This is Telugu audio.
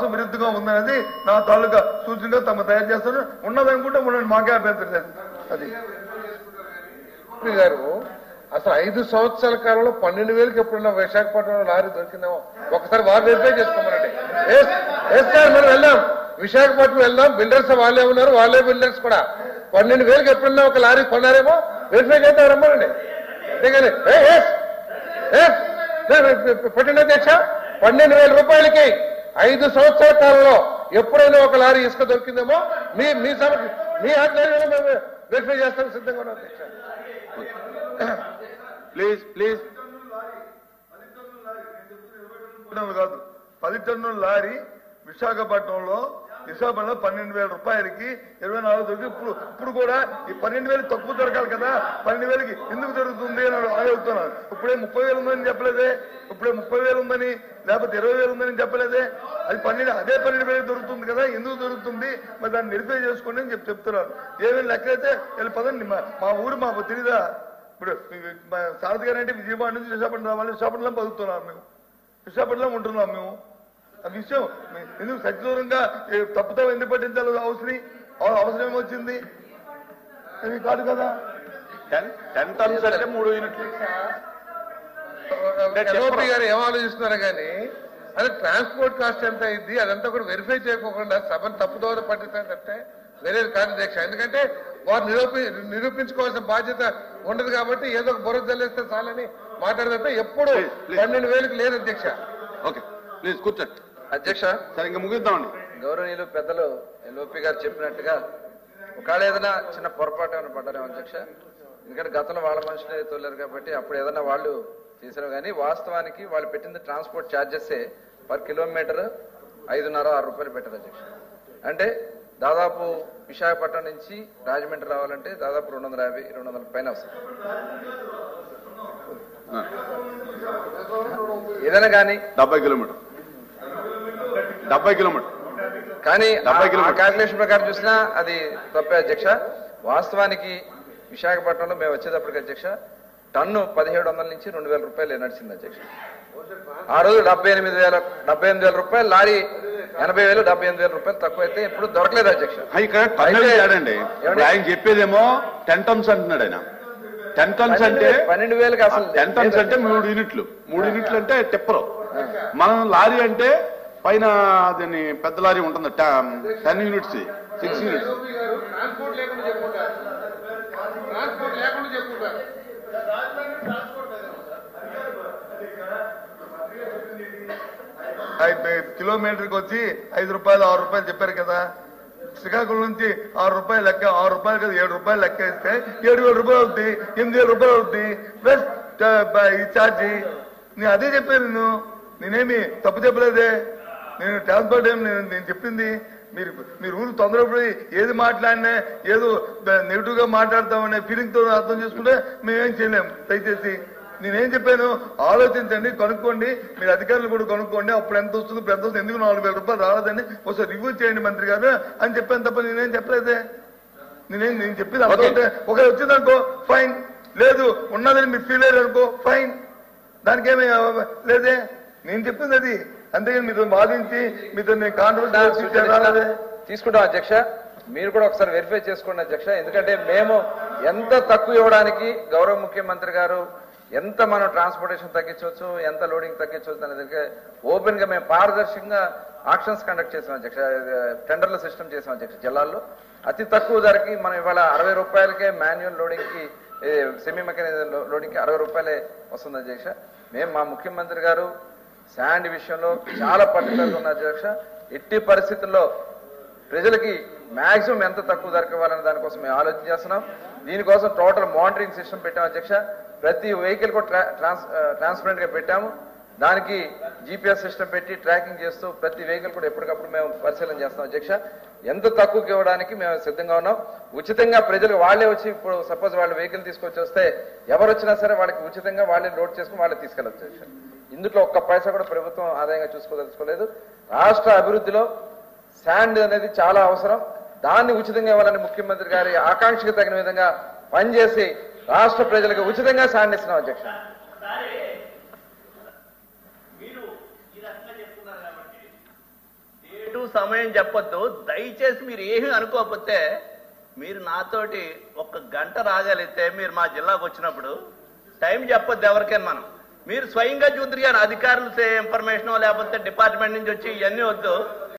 విరుద్ధంగా ఉందనేది నా తాలూకా సూచనగా తమ తయారు చేస్తాను. ఉన్నదనుకుంటే ఉండండి, మాకే అభ్యంతరం లేదు. అది గారు అసలు 5 సంవత్సరాల కాలంలో 12,000కి ఎప్పుడున్నా విశాఖపట్నంలో లారీ దొరికిందేమో ఒకసారి వారు వెరిఫై చేసుకోమనండి. సార్ మనం వెళ్దాం, విశాఖపట్నం వెళ్దాం. బిల్డర్స్ వాళ్ళే ఉన్నారు, వాళ్ళే బిల్డర్స్ కూడా 12,000కి ఎప్పుడున్నా ఒక లారీ కొన్నారేమో వెరిఫై చేద్దాం రమ్మనండి. అంతేగాని పెట్టిన అధ్యక్ష 12,000 రూపాయలకి 5 సంవత్సరాల కాలంలో ఎప్పుడైనా ఒక లారీ ఇసుక దొరికిందేమో మీ సమస్య మీ ఆధ్వర్యంలో మేము వెరిఫై చేస్తాం సిద్ధంగా ఉన్నాం అధ్యక్ష. ప్లీజ్ కాదు, 10 టన్నుల లారీ విశాఖపట్నంలో 12,000 రూపాయలకి 24 దొరికి ఇప్పుడు కూడా ఈ 12,000 తక్కువ దొరకాలి కదా, 12,000కి ఎందుకు దొరుకుతుంది అని అడుగుతున్నాను. ఇప్పుడే 30,000 ఉందని చెప్పలేదే, ఇప్పుడే 30,000 ఉందని లేకపోతే 20,000 ఉందని చెప్పలేదే. అది అదే 12,000 దొరుకుతుంది కదా, ఎందుకు దొరుకుతుంది మరి దాన్ని వెరిఫై చేసుకోండి అని చెప్తున్నారు. ఏమేమి లెక్కలైతే వెళ్ళి పదండి. మా ఊరు మాకు తెలీదా? ఇప్పుడు సారథి గారు అంటే విజయవాడ నుంచి విశాఖపట్నం రావాలి, విశాఖపట్నంలో బతుకుతున్నాం మేము, విశాఖపట్నంలో ఉంటున్నాం మేము. ఆ విషయం ఎందుకు సచిదూరంగా తప్పుతో ఎందుకు పట్టించాలి? అవసరం ఏమొచ్చింది? అది కాదు కదా. 10 టన్స్ అంటే 3 యూనిట్లు. ఎల్ఓపి గారు ఏం ఆలోచిస్తున్నారు కానీ అది ట్రాన్స్పోర్ట్ కాస్ట్ ఎంత అయింది అదంతా కూడా వెరిఫై చేయకోకుండా సభను తప్పుదోవ పట్టిస్తారంటే వేరేది కాదు అధ్యక్ష. ఎందుకంటే వారు నిరూపించుకోవాల్సిన బాధ్యత ఉండదు కాబట్టి ఏదో ఒక బుర్ర జల్లేస్తే చాలని మాట్లాడితే ఎప్పుడు 12,000కి లేదు అధ్యక్ష. ఓకే ప్లీజ్ కూర్చోండి అధ్యక్ష. సరే ఇంకా ముగిద్దామండి. గౌరవనీయులు పెద్దలు ఎల్ఓపి గారు చెప్పినట్టుగా ఒకవేళ ఏదైనా చిన్న పొరపాటు ఏమైనా పడ్డారేమో అధ్యక్ష. ఎందుకంటే గతంలో వాళ్ళ మనుషులే తోలేరు కాబట్టి అప్పుడు ఏదైనా వాళ్ళు చేశారు. కానీ వాస్తవానికి వాళ్ళు పెట్టింది ట్రాన్స్పోర్ట్ ఛార్జెస్ పర్ కిలోమీటర్ 5.5-6 రూపాయలు పెట్టారు అధ్యక్ష. అంటే దాదాపు విశాఖపట్నం నుంచి రాజమండ్రి రావాలంటే దాదాపు 250-200 పైన వస్తుంది. ఏదైనా కానీ 70 కిలోమీటర్ కానీ క్యాల్కులేషన్ ప్రకారం చూసినా అది తప్పే అధ్యక్ష. వాస్తవానికి విశాఖపట్నంలో మేము వచ్చేటప్పటికి అధ్యక్ష టన్ను 1,700 నుంచి 2,000 రూపాయలు నడిచింది అధ్యక్ష. ఆ రోజు 78,000 రూపాయలు లారీ, 80,000 78,000 రూపాయలు తక్కువ అయితే ఇప్పుడు దొరకలేదు అధ్యక్ష. ఇక్కడ టన్నులేడండి ఆయన చెప్పేదేమో 10 టన్స్ అంటున్నాడు ఆయన. 10 టన్స్ అంటే 12,000కి అసలు 10 టన్స్ అంటే 3 యూనిట్లు అంటే టిప్పరు. మనం లారీ అంటే పైన దాన్ని పెద్ద లారీ ఉంటుంది 10 యూనిట్స్ 6 యూనిట్స్. ట్రాన్స్పోర్ట్ లేకుండా చెప్పుకుంటారు. కిలోమీటర్కి వచ్చి 5 రూపాయలు 6 రూపాయలు చెప్పారు కదా. శ్రీకాకుళం నుంచి 6 రూపాయలు లెక్క, 6 రూపాయలు కదా 7 రూపాయలు లెక్క ఇస్తే 7,000 రూపాయలు అవుద్ది, 8,000 రూపాయలు అవుద్ది ప్లస్ ఈ ఛార్జీ. నేను అదే చెప్పాను, నేనేమి తప్పు చెప్పలేదే. నేను ట్రాన్స్పోర్ట్ నేను చెప్పింది మీరు ఊరు తొందరపడి ఏది మాట్లాడినా ఏదో నెగిటివ్ గా మాట్లాడతామనే ఫీలింగ్ తో అర్థం చేసుకుంటే మేమేం చేయలేము. దయచేసి నేనేం చెప్పాను, ఆలోచించండి, కనుక్కోండి, మీరు అధికారులు కూడా కనుక్కోండి, అప్పుడు ఎంత వస్తుంది ఇప్పుడు ఎంత వస్తుంది, ఎందుకు 4,000 రూపాయలు రాలేదని ఒకసారి రివ్యూ చేయండి మంత్రి గారు అని చెప్పాను తప్ప నేనేం చెప్పలేదే. నేను చెప్పింది అనుకుంటే ఒకరు వచ్చిందనుకో ఫైన్, లేదు ఉన్నదని మీరు ఫీల్ అయ్యారు అనుకో ఫైన్, దానికేమీ లేదే. నేను చెప్పింది అది. అంతేగాని మీతో బాధించి మీతో నేను కాంట్రవర్సీ తీసుకుంటాం అధ్యక్ష. మీరు కూడా ఒకసారి వెరిఫై చేసుకోండి అధ్యక్ష. ఎందుకంటే మేము ఎంత తక్కువ ఇవ్వడానికి గౌరవ ముఖ్యమంత్రి గారు ఎంత మనం ట్రాన్స్పోర్టేషన్ తగ్గించవచ్చు, ఎంత లోడింగ్ తగ్గించవచ్చు అనేది ఓపెన్ గా మేము పారదర్శకంగా ఆక్షన్స్ కండక్ట్ చేసాం అధ్యక్ష. టెండర్ల సిస్టమ్ చేసాం అధ్యక్ష. జిల్లాల్లో అతి తక్కువ ధరకి మనం ఇవాళ 60 రూపాయలకే మాన్యువల్ లోడింగ్ కి సెమీ మెకానిజం లోడింగ్ కి 60 రూపాయలే వస్తుంది అధ్యక్ష. మేము మా ముఖ్యమంత్రి గారు శాండ్ విషయంలో చాలా పర్టికులర్గా ఉన్న అధ్యక్ష. ఎట్టి పరిస్థితుల్లో ప్రజలకి మాక్సిమం ఎంత తక్కువ ధరకు ఇవ్వాలనే దానికోసం మేము ఆలోచన చేస్తున్నాం. దీనికోసం టోటల్ మానిటరింగ్ సిస్టమ్ పెట్టాము అధ్యక్ష. ప్రతి వెహికల్ కూడా ట్రాన్స్పరెంట్ గా పెట్టాము. దానికి GPS సిస్టమ్ పెట్టి ట్రాకింగ్ చేస్తూ ప్రతి వెహికల్ కూడా ఎప్పటికప్పుడు మేము పరిశీలన చేస్తాం అధ్యక్ష. ఎంత తక్కువకి ఇవ్వడానికి మేము సిద్ధంగా ఉన్నాం. ఉచితంగా ప్రజలు వాళ్లే వచ్చి, ఇప్పుడు సపోజ్ వాళ్ళు వెహికల్ తీసుకొచ్చి వస్తే ఎవరు వచ్చినా సరే వాళ్ళకి ఉచితంగా వాళ్ళే లోడ్ చేసుకుని వాళ్ళే తీసుకెళ్ళచ్చు అధ్యక్ష. ఇందులో ఒక్క పైసా కూడా ప్రభుత్వం ఆదాయంగా చూసుకోదలుచుకోలేదు. రాష్ట్ర అభివృద్ధిలో శాండ్ అనేది చాలా అవసరం. దాన్ని ఉచితంగా ఇవ్వాలని ముఖ్యమంత్రి గారి ఆకాంక్షకు తగిన విధంగా పనిచేసి రాష్ట్ర ప్రజలకు ఉచితంగా శాండ్ ఇస్తున్నాం అధ్యక్ష. సమయం చెప్పొద్దు. దయచేసి మీరు ఏమీ అనుకోకపోతే మీరు నాతోటి 1 గంట రాగలిగితే మీరు మా జిల్లాకు వచ్చినప్పుడు టైం చెప్పొద్దు ఎవరికైనా. మనం మీరు స్వయంగా చూద్దరు కానీ అధికారులు ఇన్ఫర్మేషన్ లేకపోతే డిపార్ట్మెంట్ నుంచి వచ్చి ఇవన్నీ వద్దు.